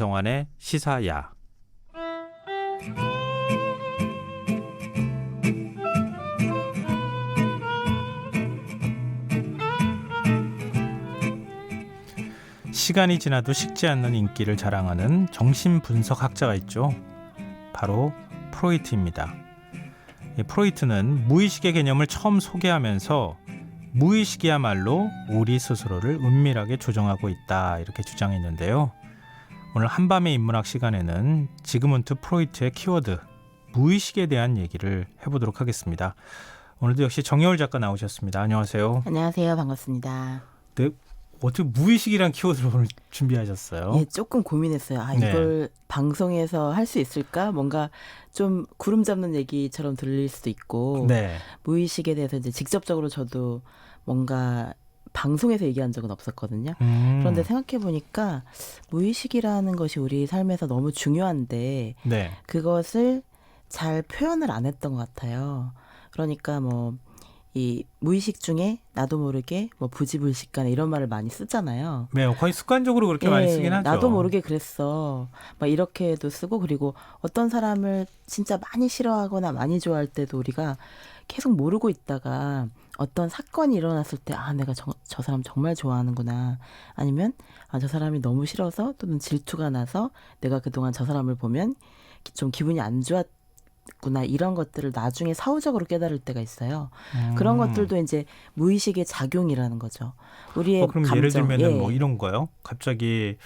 김성환의 시사야. 시간이 지나도 식지 않는 인기를 자랑하는 정신분석학자가 있죠. 바로 프로이트입니다. 프로이트는 무의식의 개념을 처음 소개하면서 무의식이야말로 우리 스스로를 은밀하게 조정하고 있다, 이렇게 주장했는데요. 오늘 한밤의 인문학 시간에는 지그문트 프로이트의 키워드 무의식에 대한 얘기를 해보도록 하겠습니다. 오늘도 역시 정여울 작가 나오셨습니다. 안녕하세요. 안녕하세요. 반갑습니다. 네, 어떻게 무의식이란 키워드를 오늘 준비하셨어요? 예, 조금 고민했어요. 이걸 방송에서 할 수 있을까? 뭔가 좀 구름 잡는 얘기처럼 들릴 수도 있고, 무의식에 대해서 이제 직접적으로 저도 뭔가 방송에서 얘기한 적은 없었거든요. 그런데 생각해 보니까 무의식이라는 것이 우리 삶에서 너무 중요한데 그것을 잘 표현을 안 했던 것 같아요. 그러니까 이 무의식 중에 나도 모르게 부지불식간에 이런 말을 많이 쓰잖아요. 네, 거의 습관적으로 그렇게 많이 쓰긴 하죠. 나도 모르게 그랬어. 막 이렇게도 쓰고, 그리고 어떤 사람을 진짜 많이 싫어하거나 많이 좋아할 때도 우리가 계속 모르고 있다가 어떤 사건이 일어났을 때 내가 저 사람 정말 좋아하는구나. 아니면 저 사람이 너무 싫어서 또는 질투가 나서 내가 그동안 저 사람을 보면 좀 기분이 안 좋았구나, 이런 것들을 나중에 사후적으로 깨달을 때가 있어요. 그런 것들도 이제 무의식의 작용이라는 거죠. 우리의 그럼 감정. 예를 들면 이런 거요. 갑자기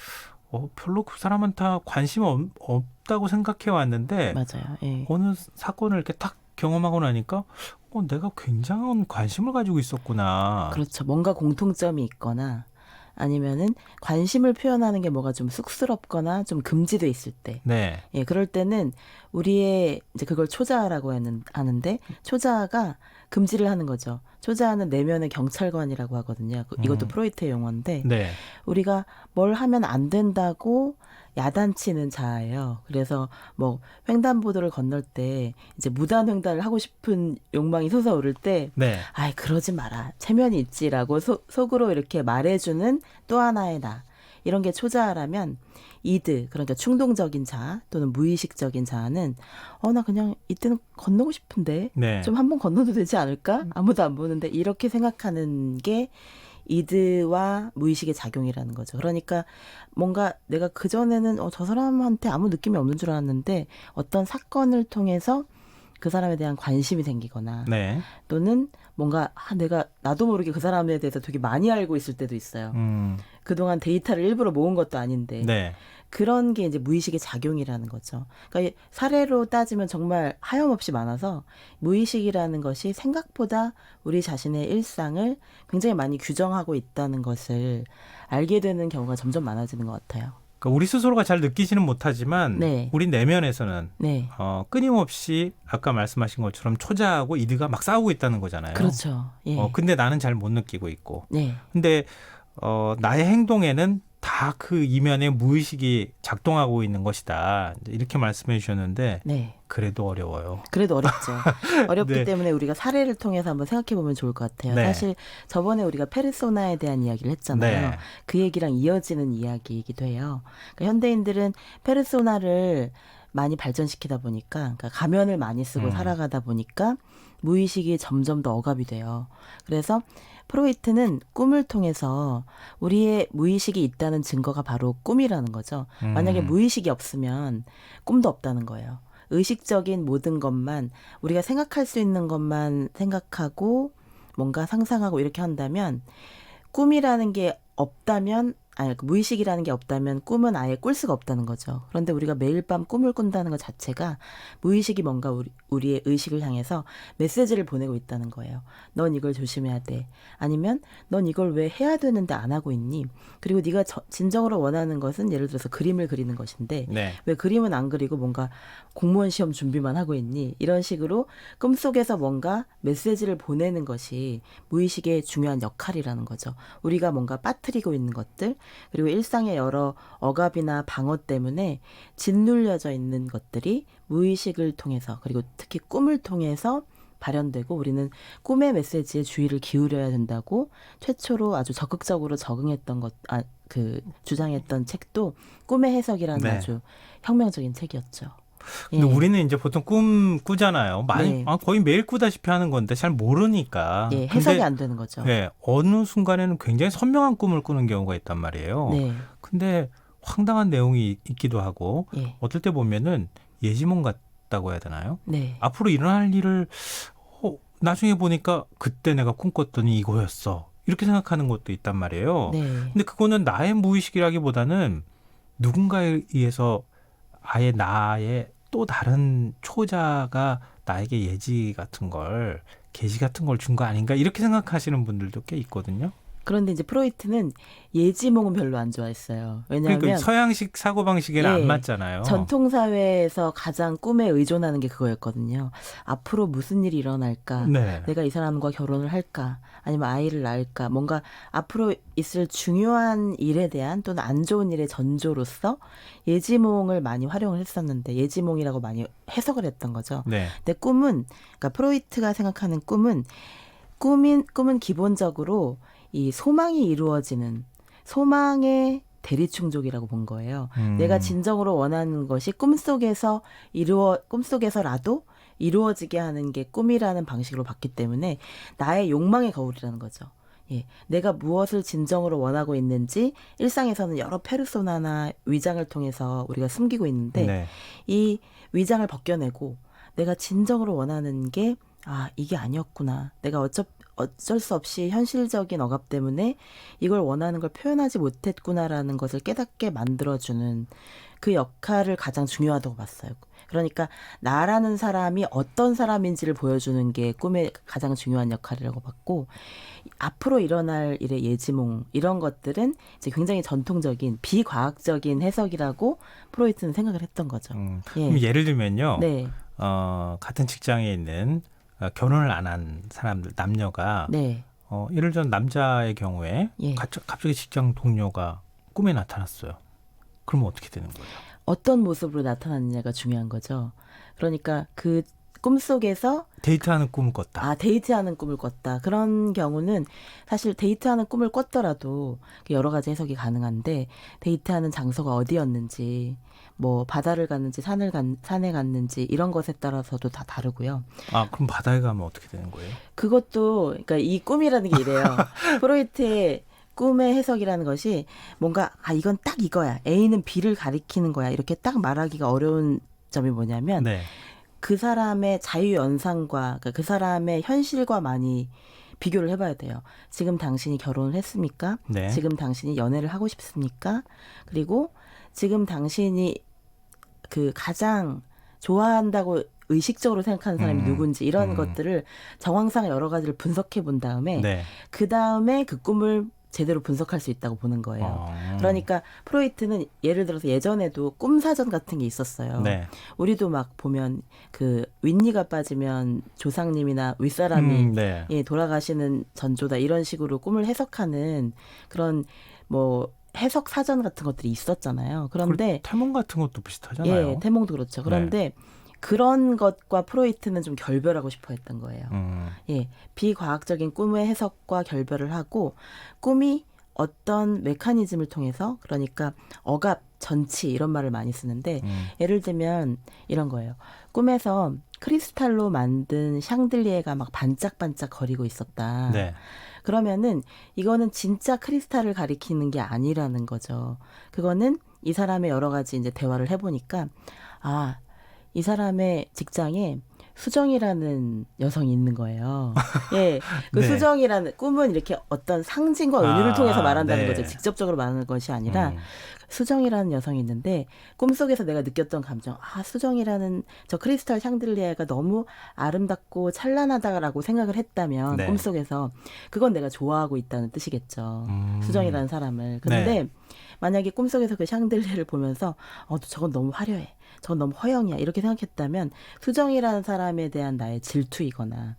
별로 그 사람한테 관심 없다고 생각해 왔는데 맞아요. 어느 사건을 이렇게 딱 경험하고 나니까 내가 굉장한 관심을 가지고 있었구나. 그렇죠. 뭔가 공통점이 있거나 아니면은 관심을 표현하는 게 뭐가 좀 쑥스럽거나 좀 금지돼 있을 때. 그럴 때는 우리의 이제 그걸 초자아라고 하는데, 초자아가 금지를 하는 거죠. 초자아는 내면의 경찰관이라고 하거든요. 이것도 프로이트의 용어인데, 우리가 뭘 하면 안 된다고 야단치는 자아예요. 그래서 횡단보도를 건널 때 이제 무단횡단을 하고 싶은 욕망이 솟아오를 때 그러지 마라, 체면이 있지라고 속으로 이렇게 말해주는 또 하나의 나. 이런 게 초자아라면, 이드, 그러니까 충동적인 자아 또는 무의식적인 자아는 나 그냥 이때는 건너고 싶은데 좀 한번 건너도 되지 않을까? 아무도 안 보는데, 이렇게 생각하는 게 이드와 무의식의 작용이라는 거죠. 그러니까 뭔가 내가 그전에는 저 사람한테 아무 느낌이 없는 줄 알았는데 어떤 사건을 통해서 그 사람에 대한 관심이 생기거나 또는 뭔가 내가 나도 모르게 그 사람에 대해서 되게 많이 알고 있을 때도 있어요. 그동안 데이터를 일부러 모은 것도 아닌데 그런 게 이제 무의식의 작용이라는 거죠. 그러니까 사례로 따지면 정말 하염없이 많아서 무의식이라는 것이 생각보다 우리 자신의 일상을 굉장히 많이 규정하고 있다는 것을 알게 되는 경우가 점점 많아지는 것 같아요. 그러니까 우리 스스로가 잘 느끼지는 못하지만 우리 내면에서는 끊임없이 아까 말씀하신 것처럼 초자하고 이드가 막 싸우고 있다는 거잖아요. 그렇죠. 근데 나는 잘 못 느끼고 있고. 근데 나의 행동에는 다 그 이면에 무의식이 작동하고 있는 것이다, 이렇게 말씀해 주셨는데 그래도 어려워요. 그래도 어렵죠. 어렵기 때문에 우리가 사례를 통해서 한번 생각해 보면 좋을 것 같아요. 사실 저번에 우리가 페르소나에 대한 이야기를 했잖아요. 그 얘기랑 이어지는 이야기이기도 해요. 그러니까 현대인들은 페르소나를 많이 발전시키다 보니까, 그러니까 가면을 많이 쓰고 살아가다 보니까 무의식이 점점 더 억압이 돼요. 그래서 프로이트는 꿈을 통해서 우리의 무의식이 있다는 증거가 바로 꿈이라는 거죠. 만약에 무의식이 없으면 꿈도 없다는 거예요. 의식적인 모든 것만, 우리가 생각할 수 있는 것만 생각하고 뭔가 상상하고 이렇게 한다면, 꿈이라는 게 없다면, 무의식이라는 게 없다면 꿈은 아예 꿀 수가 없다는 거죠. 그런데 우리가 매일 밤 꿈을 꾼다는 것 자체가 무의식이 뭔가 우리의 의식을 향해서 메시지를 보내고 있다는 거예요. 넌 이걸 조심해야 돼. 아니면 넌 이걸 왜 해야 되는데 안 하고 있니? 그리고 네가 진정으로 원하는 것은 예를 들어서 그림을 그리는 것인데 왜 그림은 안 그리고 뭔가 공무원 시험 준비만 하고 있니? 이런 식으로 꿈속에서 뭔가 메시지를 보내는 것이 무의식의 중요한 역할이라는 거죠. 우리가 뭔가 빠뜨리고 있는 것들, 그리고 일상의 여러 억압이나 방어 때문에 짓눌려져 있는 것들이 무의식을 통해서, 그리고 특히 꿈을 통해서 발현되고 우리는 꿈의 메시지에 주의를 기울여야 된다고 최초로 아주 적극적으로 적응했던 주장했던 책도 꿈의 해석이라는 네. 아주 혁명적인 책이었죠. 근데 우리는 이제 보통 꿈 꾸잖아요. 많이 거의 매일 꾸다시피 하는 건데 잘 모르니까. 해석이 안 되는 거죠. 어느 순간에는 굉장히 선명한 꿈을 꾸는 경우가 있단 말이에요. 근데 황당한 내용이 있기도 하고 어떨 때 보면은 예지몽 같다고 해야 되나요? 앞으로 일어날 일을 나중에 보니까 그때 내가 꿈꿨더니 이거였어. 이렇게 생각하는 것도 있단 말이에요. 근데 그거는 나의 무의식이라기보다는 누군가에 의해서 아예 나의 또 다른 초자가 나에게 예지 같은 걸, 계시 같은 걸 준 거 아닌가 이렇게 생각하시는 분들도 꽤 있거든요. 그런데 이제 프로이트는 예지몽은 별로 안 좋아했어요. 왜냐하면 그러니까 서양식 사고방식에는 안 맞잖아요. 전통사회에서 가장 꿈에 의존하는 게 그거였거든요. 앞으로 무슨 일이 일어날까? 내가 이 사람과 결혼을 할까? 아니면 아이를 낳을까? 뭔가 앞으로 있을 중요한 일에 대한 또는 안 좋은 일의 전조로서 예지몽을 많이 활용을 했었는데 예지몽이라고 많이 해석을 했던 거죠. 근데 꿈은, 그러니까 프로이트가 생각하는 꿈은 기본적으로 이 소망이 이루어지는 소망의 대리충족이라고 본 거예요. 내가 진정으로 원하는 것이 꿈속에서라도 이루어지게 하는 게 꿈이라는 방식으로 봤기 때문에 나의 욕망의 거울이라는 거죠. 내가 무엇을 진정으로 원하고 있는지 일상에서는 여러 페르소나나 위장을 통해서 우리가 숨기고 있는데 이 위장을 벗겨내고 내가 진정으로 원하는 게 이게 아니었구나. 내가 어쩔 수 없이 현실적인 억압 때문에 이걸 원하는 걸 표현하지 못했구나라는 것을 깨닫게 만들어주는 그 역할을 가장 중요하다고 봤어요. 그러니까 나라는 사람이 어떤 사람인지를 보여주는 게 꿈의 가장 중요한 역할이라고 봤고, 앞으로 일어날 일의 예지몽 이런 것들은 이제 굉장히 전통적인 비과학적인 해석이라고 프로이트는 생각을 했던 거죠. 그럼 예를 들면요. 같은 직장에 있는 결혼을 안 한 사람들, 남녀가 예를 들어 남자의 경우에 갑자기 직장 동료가 꿈에 나타났어요. 그러면 어떻게 되는 거예요? 어떤 모습으로 나타났느냐가 중요한 거죠. 그러니까 그 꿈속에서 데이트하는 꿈을 꿨다. 데이트하는 꿈을 꿨다. 그런 경우는 사실 데이트하는 꿈을 꿨더라도 여러 가지 해석이 가능한데, 데이트하는 장소가 어디였는지, 뭐 바다를 갔는지 산에 갔는지 이런 것에 따라서도 다 다르고요. 그럼 바다에 가면 어떻게 되는 거예요? 그것도, 그러니까 이 꿈이라는 게 이래요. 프로이트의 꿈의 해석이라는 것이 뭔가 이건 딱 이거야. A는 B를 가리키는 거야. 이렇게 딱 말하기가 어려운 점이 뭐냐면 그 사람의 자유연상과, 그러니까 그 사람의 현실과 많이 비교를 해봐야 돼요. 지금 당신이 결혼을 했습니까? 지금 당신이 연애를 하고 싶습니까? 그리고 지금 당신이 그 가장 좋아한다고 의식적으로 생각하는 사람이 누군지, 이런 것들을 정황상 여러 가지를 분석해 본 다음에 그 다음에 그 꿈을 제대로 분석할 수 있다고 보는 거예요. 그러니까 프로이트는 예를 들어서 예전에도 꿈 사전 같은 게 있었어요. 우리도 막 보면 그 윗니가 빠지면 조상님이나 윗사람이 돌아가시는 전조다, 이런 식으로 꿈을 해석하는 그런 뭐 해석 사전 같은 것들이 있었잖아요. 그런데 태몽 같은 것도 비슷하잖아요. 태몽도 그렇죠. 그런데 그런 것과 프로이트는 좀 결별하고 싶어 했던 거예요. 비과학적인 꿈의 해석과 결별을 하고, 꿈이 어떤 메커니즘을 통해서, 그러니까 억압, 전치 이런 말을 많이 쓰는데, 예를 들면 이런 거예요. 꿈에서 크리스탈로 만든 샹들리에가 막 반짝반짝 거리고 있었다. 그러면은 이거는 진짜 크리스탈을 가리키는 게 아니라는 거죠. 그거는 이 사람의 여러 가지 이제 대화를 해보니까, 이 사람의 직장에 수정이라는 여성이 있는 거예요. 수정이라는 꿈은 이렇게 어떤 상징과 은유를 통해서 말한다는 거죠. 직접적으로 말하는 것이 아니라 수정이라는 여성이 있는데, 꿈속에서 내가 느꼈던 감정, 수정이라는 저 크리스탈 샹들리에가 너무 아름답고 찬란하다라고 생각을 했다면 꿈속에서 그건 내가 좋아하고 있다는 뜻이겠죠. 수정이라는 사람을. 근데 만약에 꿈속에서 그 샹들리에를 보면서 저건 너무 화려해, 저건 너무 허영이야, 이렇게 생각했다면 수정이라는 사람에 대한 나의 질투이거나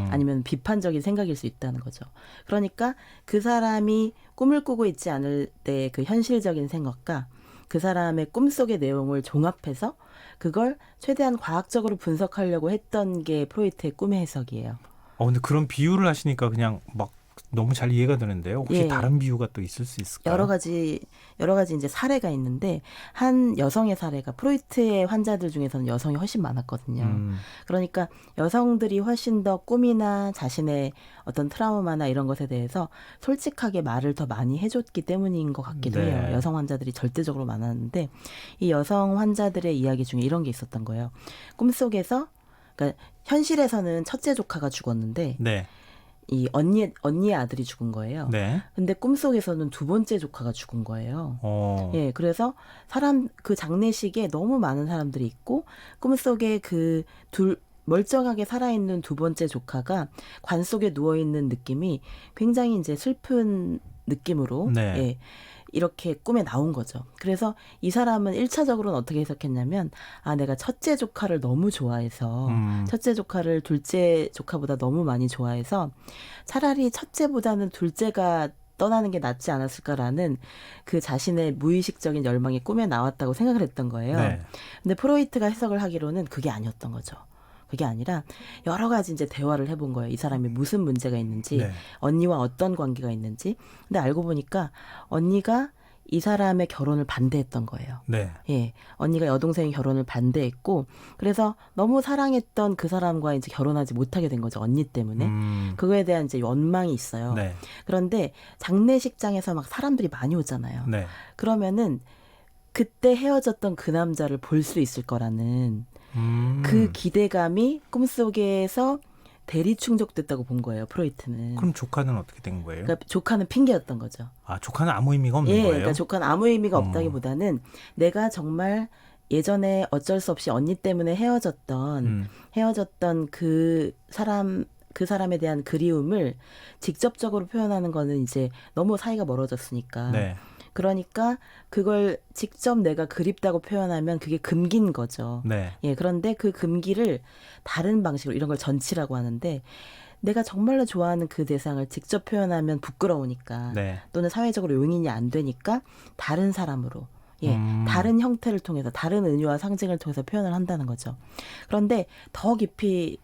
아니면 비판적인 생각일 수 있다는 거죠. 그러니까 그 사람이 꿈을 꾸고 있지 않을 때 그 현실적인 생각과 그 사람의 꿈속의 내용을 종합해서 그걸 최대한 과학적으로 분석하려고 했던 게 프로이트의 꿈의 해석이에요. 근데 그런 비유를 하시니까 그냥 막 너무 잘 이해가 되는데요. 혹시 예. 다른 비유가 또 있을 수 있을까요? 여러 가지 이제 사례가 있는데 한 여성의 사례가 프로이트의 환자들 중에서는 여성이 훨씬 많았거든요. 그러니까 여성들이 훨씬 더 꿈이나 자신의 어떤 트라우마나 이런 것에 대해서 솔직하게 말을 더 많이 해줬기 때문인 것 같기도 네. 해요. 여성 환자들이 절대적으로 많았는데 이 여성 환자들의 이야기 중에 이런 게 있었던 거예요. 꿈속에서 그러니까 현실에서는 첫째 조카가 죽었는데 네. 이 언니의 아들이 죽은 거예요. 네. 근데 꿈속에서는 두 번째 조카가 죽은 거예요. 예, 그래서 그 장례식에 너무 많은 사람들이 있고 꿈속에 그 멀쩡하게 살아있는 두 번째 조카가 관 속에 누워있는 느낌이 굉장히 이제 슬픈 느낌으로 네. 예, 이렇게 꿈에 나온 거죠. 그래서 이 사람은 1차적으로는 어떻게 해석했냐면 내가 첫째 조카를 너무 좋아해서 첫째 조카를 둘째 조카보다 너무 많이 좋아해서 차라리 첫째보다는 둘째가 떠나는 게 낫지 않았을까라는 그 자신의 무의식적인 열망이 꿈에 나왔다고 생각을 했던 거예요. 네. 근데 프로이트가 해석을 하기로는 그게 아니었던 거죠. 그게 아니라 여러 가지 이제 대화를 해본 거예요. 이 사람이 무슨 문제가 있는지, 네. 언니와 어떤 관계가 있는지. 근데 알고 보니까 언니가 이 사람의 결혼을 반대했던 거예요. 네. 예, 언니가 여동생의 결혼을 반대했고, 그래서 너무 사랑했던 그 사람과 이제 결혼하지 못하게 된 거죠. 언니 때문에. 그거에 대한 이제 원망이 있어요. 네. 그런데 장례식장에서 막 사람들이 많이 오잖아요. 네. 그러면은 그때 헤어졌던 그 남자를 볼 수 있을 거라는 그 기대감이 꿈속에서 대리 충족됐다고 본 거예요, 프로이트는. 그럼 조카는 어떻게 된 거예요? 그러니까 조카는 핑계였던 거죠. 조카는 아무 의미가 없는 예, 거예요? 그러니까 조카는 아무 의미가 없다기보다는 내가 정말 예전에 어쩔 수 없이 언니 때문에 헤어졌던 그 사람에 대한 그리움을 직접적으로 표현하는 거는 이제 너무 사이가 멀어졌으니까. 네. 그러니까 그걸 직접 내가 그립다고 표현하면 그게 금기인 거죠. 네. 예, 그런데 그 금기를 다른 방식으로 이런 걸 전치라고 하는데 내가 정말로 좋아하는 그 대상을 직접 표현하면 부끄러우니까 네. 또는 사회적으로 용인이 안 되니까 다른 사람으로 다른 형태를 통해서 다른 은유와 상징을 통해서 표현을 한다는 거죠. 그런데 더 깊이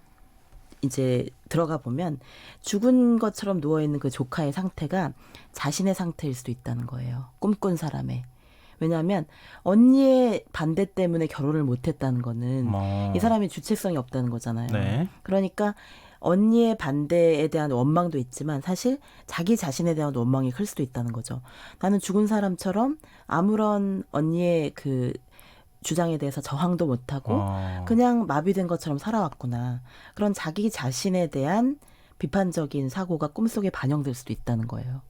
이제 들어가 보면 죽은 것처럼 누워있는 그 조카의 상태가 자신의 상태일 수도 있다는 거예요. 꿈꾼 사람의. 왜냐하면 언니의 반대 때문에 결혼을 못했다는 거는 이 사람이 주체성이 없다는 거잖아요. 네. 그러니까 언니의 반대에 대한 원망도 있지만 사실 자기 자신에 대한 원망이 클 수도 있다는 거죠. 나는 죽은 사람처럼 아무런 언니의 그 주장에 대해서 저항도 못하고 그냥 마비된 것처럼 살아왔구나. 그런 자기 자신에 대한 비판적인 사고가 꿈속에 반영될 수도 있다는 거예요.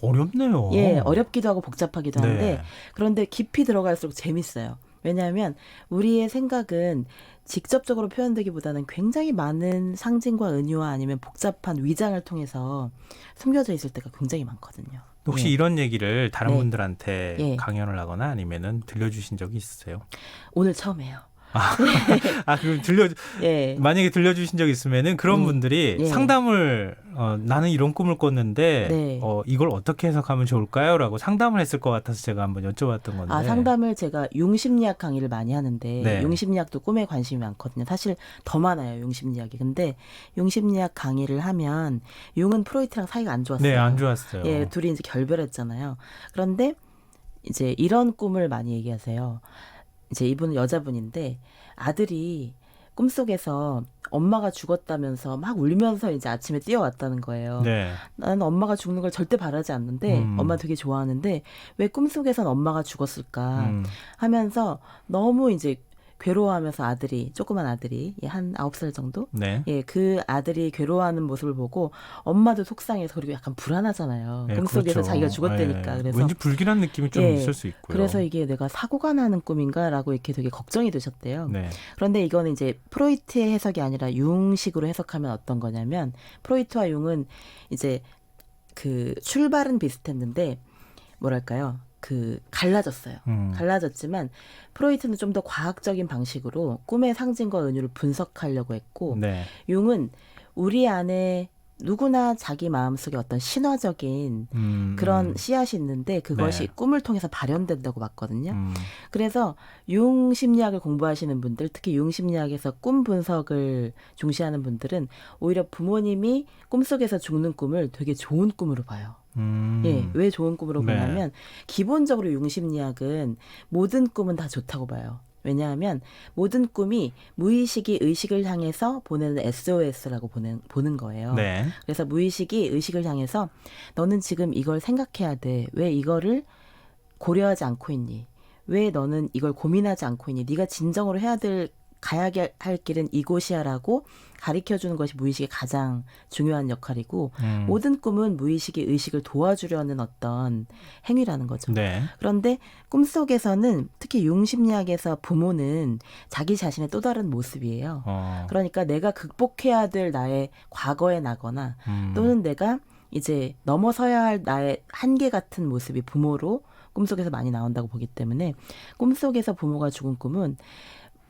어렵네요. 예, 어렵기도 하고 복잡하기도 한데 네. 그런데 깊이 들어갈수록 재밌어요. 왜냐하면 우리의 생각은 직접적으로 표현되기보다는 굉장히 많은 상징과 은유와 아니면 복잡한 위장을 통해서 숨겨져 있을 때가 굉장히 많거든요. 혹시 이런 얘기를 다른 네. 분들한테 강연을 하거나 아니면은 들려주신 적이 있으세요? 오늘 처음이에요. 그럼 예. 만약에 들려주신 적 있으면은 그런 분들이 상담을 나는 이런 꿈을 꿨는데 이걸 어떻게 해석하면 좋을까요?라고 상담을 했을 것 같아서 제가 한번 여쭤봤던 건데. 상담을 제가 융심리학 강의를 많이 하는데 융심리학도 꿈에 관심이 많거든요. 사실 더 많아요, 융심리학이. 근데 융심리학 강의를 하면 융은 프로이트랑 사이가 안 좋았어요. 네, 안 좋았어요. 예, 둘이 이제 결별했잖아요. 그런데 이제 이런 꿈을 많이 얘기하세요. 이제 이분은 여자분인데 아들이 꿈속에서 엄마가 죽었다면서 막 울면서 이제 아침에 뛰어왔다는 거예요. 네. 나는 엄마가 죽는 걸 절대 바라지 않는데 엄마 되게 좋아하는데 왜 꿈속에선 엄마가 죽었을까 하면서 너무 이제 괴로워하면서 조그만 아들이 한 9살 정도? 네. 예, 그 아들이 괴로워하는 모습을 보고 엄마도 속상해서 그리고 약간 불안하잖아요. 꿈속에서 그렇죠. 자기가 죽었다니까. 그래서 왠지 불길한 느낌이 좀 있을 수 있고요. 그래서 이게 내가 사고가 나는 꿈인가라고 이렇게 되게 걱정이 되셨대요. 네. 그런데 이거는 이제 프로이트의 해석이 아니라 융식으로 해석하면 어떤 거냐면 프로이트와 융은 이제 그 출발은 비슷했는데 뭐랄까요? 갈라졌어요. 갈라졌지만 프로이트는 좀 더 과학적인 방식으로 꿈의 상징과 은유를 분석하려고 했고 융은 우리 안에 누구나 자기 마음속에 어떤 신화적인 그런 씨앗이 있는데 그것이 네. 꿈을 통해서 발현된다고 봤거든요. 그래서 융 심리학을 공부하시는 분들, 특히 융 심리학에서 꿈 분석을 중시하는 분들은 오히려 부모님이 꿈속에서 죽는 꿈을 되게 좋은 꿈으로 봐요. 예, 왜 좋은 꿈으로 보냐면 기본적으로 융 심리학은 모든 꿈은 다 좋다고 봐요. 왜냐하면 모든 꿈이 무의식이 의식을 향해서 보내는 SOS라고 보는 거예요. 네. 그래서 무의식이 의식을 향해서 너는 지금 이걸 생각해야 돼. 왜 이거를 고려하지 않고 있니? 왜 너는 이걸 고민하지 않고 있니? 네가 진정으로 가야 할 길은 이곳이야라고 가르쳐주는 것이 무의식의 가장 중요한 역할이고 모든 꿈은 무의식이 의식을 도와주려는 어떤 행위라는 거죠. 네. 그런데 꿈속에서는 특히 융심리학에서 부모는 자기 자신의 또 다른 모습이에요. 그러니까 내가 극복해야 될 나의 과거의 나거나 또는 내가 이제 넘어서야 할 나의 한계 같은 모습이 부모로 꿈속에서 많이 나온다고 보기 때문에 꿈속에서 부모가 죽은 꿈은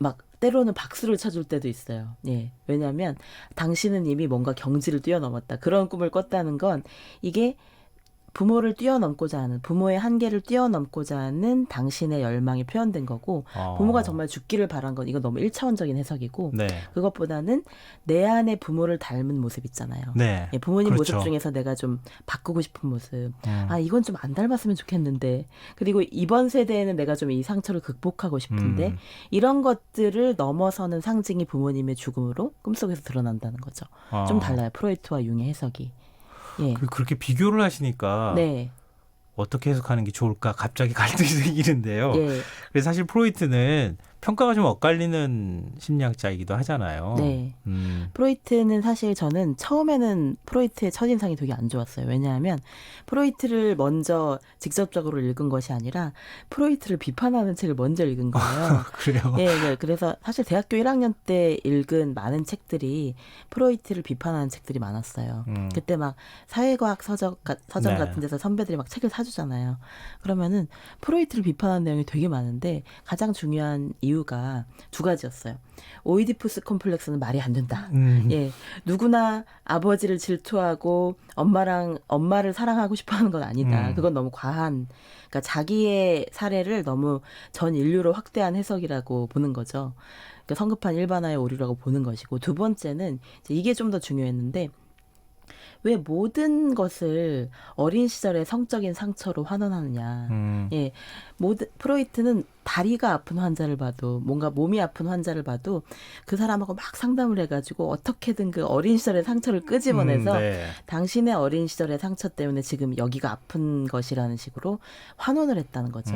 막 때로는 박수를 쳐줄 때도 있어요. 예. 왜냐하면 당신은 이미 뭔가 경지를 뛰어넘었다. 그런 꿈을 꿨다는 건 이게 부모를 뛰어넘고자 하는, 부모의 한계를 뛰어넘고자 하는 당신의 열망이 표현된 거고 부모가 정말 죽기를 바란 건 이건 너무 1차원적인 해석이고 네. 그것보다는 내 안에 부모를 닮은 모습 있잖아요. 네. 예, 부모님 그렇죠. 모습 중에서 내가 좀 바꾸고 싶은 모습. 아 이건 좀 안 닮았으면 좋겠는데 그리고 이번 세대에는 내가 좀 이 상처를 극복하고 싶은데 이런 것들을 넘어서는 상징이 부모님의 죽음으로 꿈속에서 드러난다는 거죠. 좀 달라요. 프로이트와 융의 해석이. 예. 그렇게 비교를 하시니까 네. 어떻게 해석하는 게 좋을까 갑자기 갈등이 생기는데요. 예. 그래서 사실 프로이트는 평가가 좀 엇갈리는 심리학자이기도 하잖아요. 네. 프로이트는 사실 저는 처음에는 프로이트의 첫인상이 되게 안 좋았어요. 왜냐하면 프로이트를 먼저 직접적으로 읽은 것이 아니라 프로이트를 비판하는 책을 먼저 읽은 거예요. 그래요? 예, 네. 그래서 사실 대학교 1학년 때 읽은 많은 책들이 프로이트를 비판하는 책들이 많았어요. 그때 막 사회과학 서점 네. 같은 데서 선배들이 막 책을 사주잖아요. 그러면은 프로이트를 비판하는 내용이 되게 많은데 가장 중요한 이유가 두 가지였어요. 오이디푸스 콤플렉스는 말이 안 된다. 예, 누구나 아버지를 질투하고 엄마를 사랑하고 싶어하는 건 아니다. 그건 너무 과한. 그러니까 자기의 사례를 너무 전 인류로 확대한 해석이라고 보는 거죠. 그러니까 성급한 일반화의 오류라고 보는 것이고 두 번째는 이게 좀 더 중요했는데. 왜 모든 것을 어린 시절의 성적인 상처로 환원하느냐. 예, 프로이트는 다리가 아픈 환자를 봐도 뭔가 몸이 아픈 환자를 봐도 그 사람하고 막 상담을 해가지고 어떻게든 그 어린 시절의 상처를 끄집어내서 네. 당신의 어린 시절의 상처 때문에 지금 여기가 아픈 것이라는 식으로 환원을 했다는 거죠.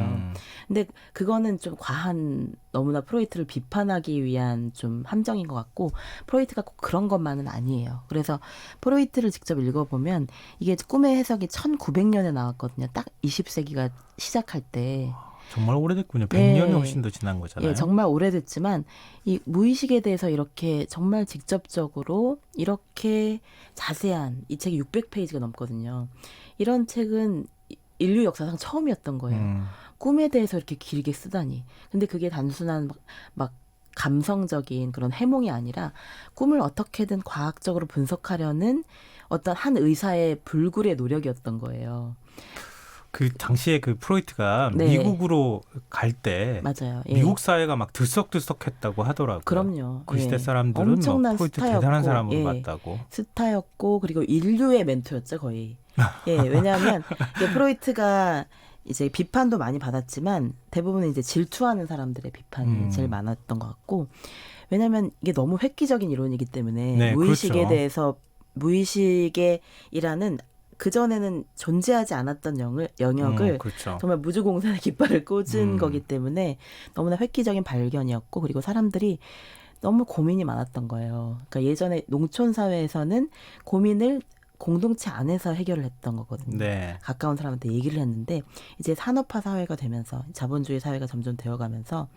근데 그거는 좀 과한 너무나 프로이트를 비판하기 위한 좀 함정인 것 같고 프로이트가 꼭 그런 것만은 아니에요. 그래서 프로이트를 직접 읽어보면 이게 꿈의 해석이 1900년에 나왔거든요. 딱 20세기가 시작할 때. 정말 오래됐군요. 100년이 네. 훨씬 더 지난 거잖아요. 예, 정말 오래됐지만 이 무의식에 대해서 이렇게 정말 직접적으로 이렇게 자세한 이 책이 600페이지가 넘거든요. 이런 책은 인류 역사상 처음이었던 거예요. 꿈에 대해서 이렇게 길게 쓰다니. 근데 그게 단순한 막 감성적인 그런 해몽이 아니라 꿈을 어떻게든 과학적으로 분석하려는 어떤 한 의사의 불굴의 노력이었던 거예요. 그 당시에 그 프로이트가 네. 미국으로 갈 때 맞아요. 예. 미국 사회가 막 들썩들썩했다고 하더라고요. 그럼요. 그 시대 사람들은 엄청난 프로이트 스타였고, 대단한 사람으로 예. 봤다고. 스타였고 그리고 인류의 멘토였죠 거의. 예, 왜냐하면 프로이트가 이제 비판도 많이 받았지만 대부분 이제 질투하는 사람들의 비판이 제일 많았던 것 같고 왜냐하면 이게 너무 획기적인 이론이기 때문에 네, 무의식에 그렇죠. 대해서 무의식이라는 그전에는 존재하지 않았던 영역을 그렇죠. 정말 무주공산의 깃발을 꽂은 거기 때문에 너무나 획기적인 발견이었고 그리고 사람들이 너무 고민이 많았던 거예요. 그러니까 예전에 농촌 사회에서는 고민을 공동체 안에서 해결을 했던 거거든요. 네. 가까운 사람한테 얘기를 했는데 이제 산업화 사회가 되면서 자본주의 사회가 점점 되어가면서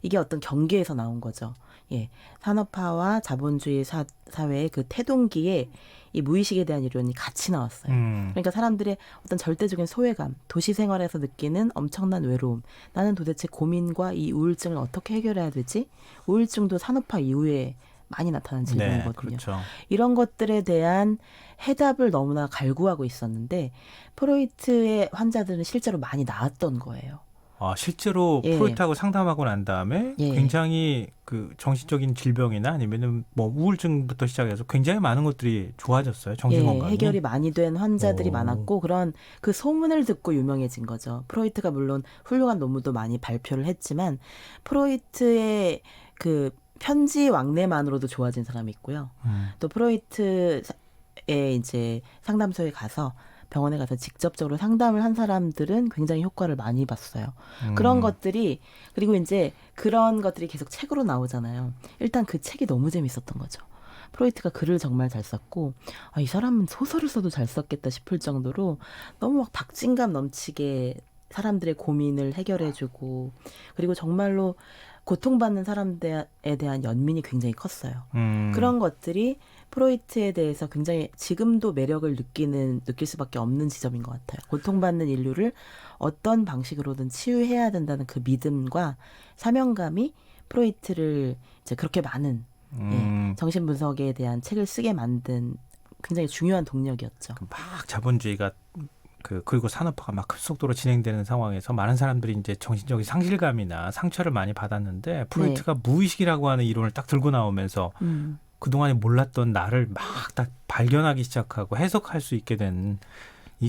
이게 어떤 경계에서 나온 거죠. 예, 산업화와 자본주의 사회의 그 태동기에 이 무의식에 대한 이론이 같이 나왔어요. 그러니까 사람들의 어떤 절대적인 소외감, 도시 생활에서 느끼는 엄청난 외로움. 나는 도대체 고민과 이 우울증을 어떻게 해결해야 되지? 우울증도 산업화 이후에 많이 나타나는 질병이거든요. 그렇죠. 이런 것들에 대한 해답을 너무나 갈구하고 있었는데 프로이트의 환자들은 실제로 많이 나았던 거예요. 실제로 프로이트하고 상담하고 난 다음에 굉장히 그 정신적인 질병이나 아니면은 뭐 우울증부터 시작해서 굉장히 많은 것들이 좋아졌어요. 정신 건강이. 해결이 많이 된 환자들이 많았고 그런 그 소문을 듣고 유명해진 거죠. 프로이트가 물론 훌륭한 논문도 많이 발표를 했지만 프로이트의 그 편지 왕래만으로도 좋아진 사람이 있고요. 또 프로이트의 이제 상담소에 가서 병원에 가서 직접적으로 상담을 한 사람들은 굉장히 효과를 많이 봤어요. 그런 것들이 그리고 이제 그런 것들이 계속 책으로 나오잖아요. 일단 그 책이 너무 재밌었던 거죠. 프로이트가 글을 정말 잘 썼고 이 사람은 소설을 써도 잘 썼겠다 싶을 정도로 너무 막 박진감 넘치게 사람들의 고민을 해결해주고 그리고 정말로 고통받는 사람들에 대한 연민이 굉장히 컸어요. 그런 것들이 프로이트에 대해서 굉장히 지금도 매력을 느낄 수밖에 없는 지점인 것 같아요. 고통받는 인류를 어떤 방식으로든 치유해야 된다는 그 믿음과 사명감이 프로이트를 이제 그렇게 많은 정신분석에 대한 책을 쓰게 만든 굉장히 중요한 동력이었죠. 막 자본주의가 그리고 산업화가 막 급속도로 진행되는 상황에서 많은 사람들이 이제 정신적인 상실감이나 상처를 많이 받았는데 프로이트가 무의식이라고 하는 이론을 딱 들고 나오면서 그동안에 몰랐던 나를 막 딱 발견하기 시작하고 해석할 수 있게 된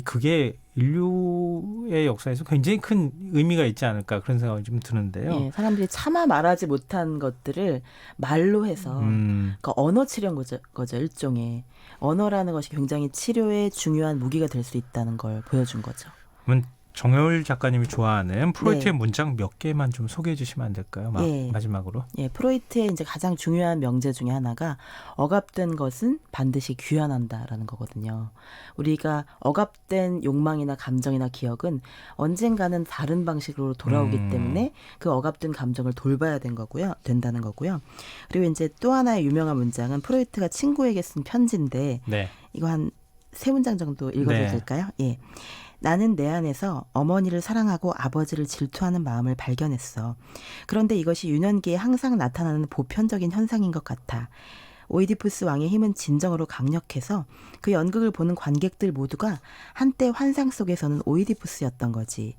그게 인류의 역사에서 굉장히 큰 의미가 있지 않을까 그런 생각이 좀 드는데요. 사람들이 차마 말하지 못한 것들을 말로 해서 그러니까 언어 치료인 거죠. 일종의. 언어라는 것이 굉장히 치료에 중요한 무기가 될 수 있다는 걸 보여준 거죠. 그러면 정여울 작가님이 좋아하는 프로이트의 문장 몇 개만 좀 소개해 주시면 안 될까요? 마지막으로. 프로이트의 이제 가장 중요한 명제 중에 하나가 억압된 것은 반드시 귀환한다라는 거거든요. 우리가 억압된 욕망이나 감정이나 기억은 언젠가는 다른 방식으로 돌아오기 때문에 그 억압된 감정을 돌봐야 된다는 거고요. 그리고 이제 또 하나의 유명한 문장은 프로이트가 친구에게 쓴 편지인데 이거 한 3문장 정도 읽어도 될까요? 나는 내 안에서 어머니를 사랑하고 아버지를 질투하는 마음을 발견했어. 그런데 이것이 유년기에 항상 나타나는 보편적인 현상인 것 같아. 오이디푸스 왕의 힘은 진정으로 강력해서 그 연극을 보는 관객들 모두가 한때 환상 속에서는 오이디푸스였던 거지.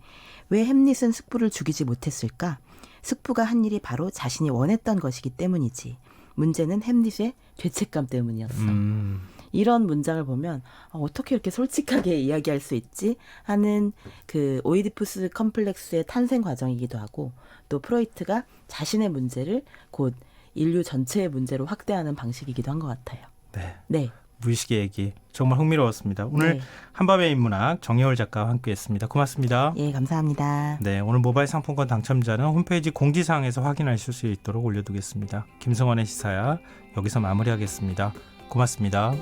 왜 햄릿은 숙부를 죽이지 못했을까? 숙부가 한 일이 바로 자신이 원했던 것이기 때문이지. 문제는 햄릿의 죄책감 때문이었어. 이런 문장을 보면 어떻게 이렇게 솔직하게 이야기할 수 있지 하는 그 오이디푸스 컴플렉스의 탄생 과정이기도 하고 또 프로이트가 자신의 문제를 곧 인류 전체의 문제로 확대하는 방식이기도 한 것 같아요. 네. 무의식의 얘기 정말 흥미로웠습니다. 오늘 한밤의 인문학 정여울 작가와 함께했습니다. 고맙습니다. 감사합니다. 오늘 모바일 상품권 당첨자는 홈페이지 공지사항에서 확인하실 수 있도록 올려두겠습니다. 김성환의 시사야 여기서 마무리하겠습니다. 고맙습니다.